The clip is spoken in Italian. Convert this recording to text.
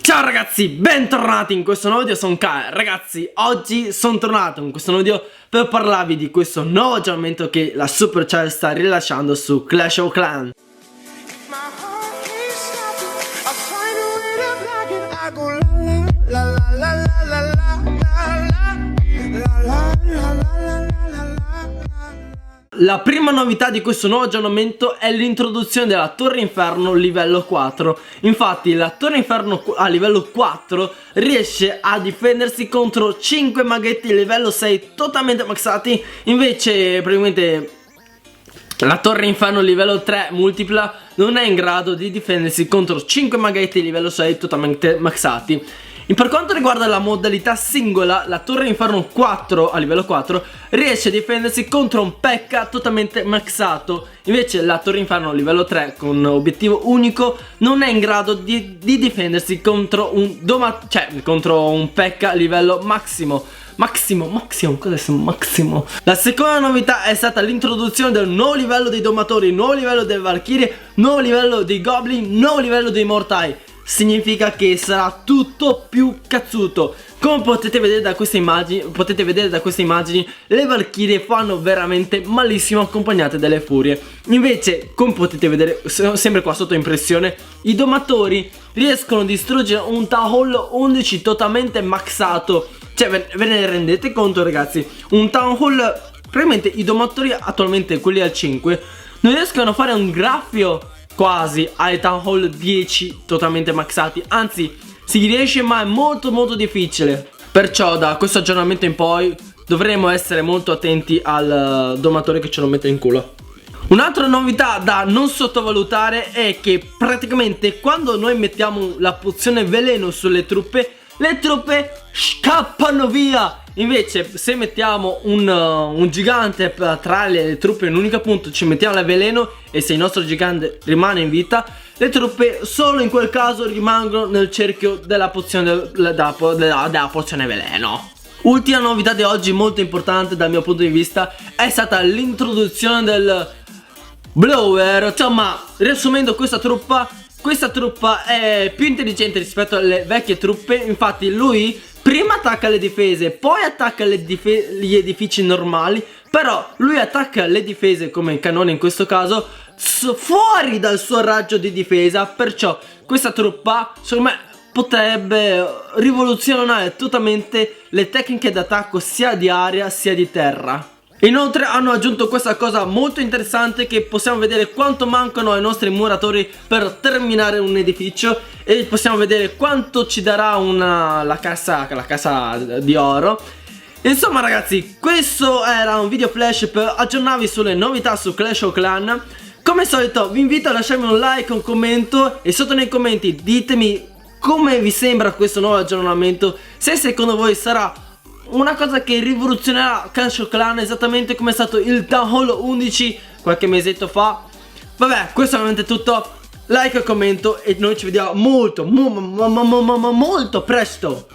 Ciao ragazzi, bentornati in questo nuovo video, sono Kai. Ragazzi, oggi sono tornato in questo nuovo video per parlarvi di questo nuovo aggiornamento che la Supercell sta rilasciando su Clash of Clans. La prima novità di questo nuovo aggiornamento è l'introduzione della Torre Inferno livello 4. Infatti la Torre Inferno a livello 4 riesce a difendersi contro 5 maghetti livello 6 totalmente maxati. Invece praticamente la Torre Inferno livello 3 multipla non è in grado di difendersi contro 5 maghetti livello 6 totalmente maxati. Per quanto riguarda la modalità singola, la Torre Inferno 4 a livello 4 riesce a difendersi contro un P.E.K.K.A totalmente maxato. Invece la Torre Inferno a livello 3 con obiettivo unico non è in grado di difendersi contro un P.E.K.K.A livello massimo. Cos'è massimo? La seconda novità è stata l'introduzione del nuovo livello dei domatori, nuovo livello delle Valchirie, nuovo livello dei Goblin, nuovo livello dei Mortai. Significa che sarà tutto più cazzuto. Come potete vedere da queste immagini, le Valchirie fanno veramente malissimo accompagnate dalle furie. Invece, come potete vedere, sempre qua sotto impressione, i domatori riescono a distruggere un Town Hall 11 totalmente maxato. Cioè, ve ne rendete conto, ragazzi? Un Town Hall, probabilmente i domatori attualmente, quelli al 5, non riescono a fare un graffio quasi ai Town Hall 10 totalmente maxati. Anzi, si riesce, ma è molto difficile. Perciò da questo aggiornamento in poi dovremo essere molto attenti al domatore che ce lo mette in culo. Un'altra novità da non sottovalutare è che praticamente quando noi mettiamo la pozione veleno sulle truppe, le truppe scappano via. Invece se mettiamo un gigante tra le truppe in un unico punto, ci mettiamo la veleno, e se il nostro gigante rimane in vita, le truppe solo in quel caso rimangono nel cerchio della pozione della pozione veleno. Ultima novità di oggi, molto importante dal mio punto di vista, è stata l'introduzione del blower. Insomma, riassumendo, questa truppa è più intelligente rispetto alle vecchie truppe. Infatti lui prima attacca le difese, poi attacca gli edifici normali. Però lui attacca le difese, come il cannone in questo caso, fuori dal suo raggio di difesa. Perciò questa truppa, secondo me, potrebbe rivoluzionare totalmente le tecniche d'attacco sia di aria sia di terra. Inoltre hanno aggiunto questa cosa molto interessante, che possiamo vedere quanto mancano ai nostri muratori per terminare un edificio, e possiamo vedere quanto ci darà la cassa di oro. Insomma ragazzi, questo era un video flash per aggiornarvi sulle novità su Clash of Clans. Come al solito vi invito a lasciarmi un like, un commento, e sotto nei commenti ditemi come vi sembra questo nuovo aggiornamento, se secondo voi sarà una cosa che rivoluzionerà Clash of Clans esattamente come è stato il Town Hall 11 qualche mesetto fa. Vabbè, questo è veramente tutto. Like e commento, e noi ci vediamo molto presto.